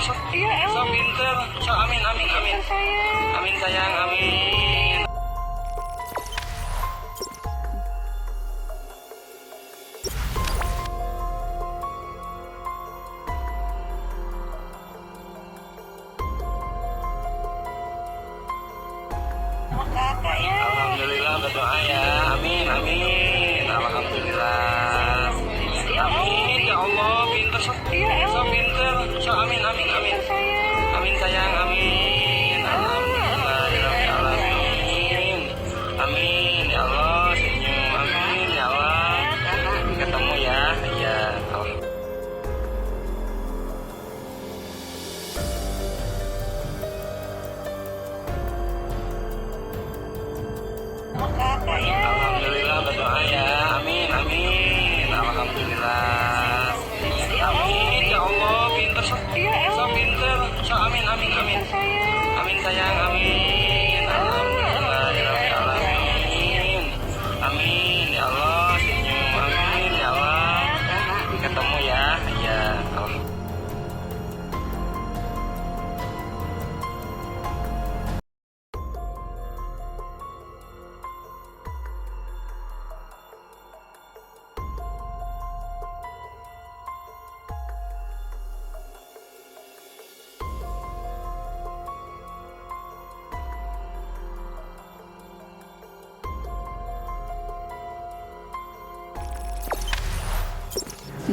Iya, so pinter. So amin amin amin. sayang. Amin sayang, amin. Sama kakak ya. Alhamdulillah berdoa ya. Amin amin. Alhamdulillah. Amin ya Allah, pinter so. Iya, So pinter. So amin amin amin. sayang. Amin sayang, amin. Alhamdulillah ya Rabbil alamin. Amin ya Allah, senyum. Amin ya Allah. Ketemu ya. Ya. Sama kakak ya. Alhamdulillah berdoa ya. Amin amin. Alhamdulillah. Amin ya Allah, pinter so. Iya, So pinter. So amin amin amin. sayang. Amin sayang, amin. Alhamdulillah ya Rabbil alamin. Amin ya Allah, senyum. Amin ya Allah. Ketemu ya. Ya.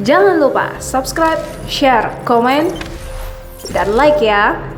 Jangan lupa subscribe, share, komen, dan like ya.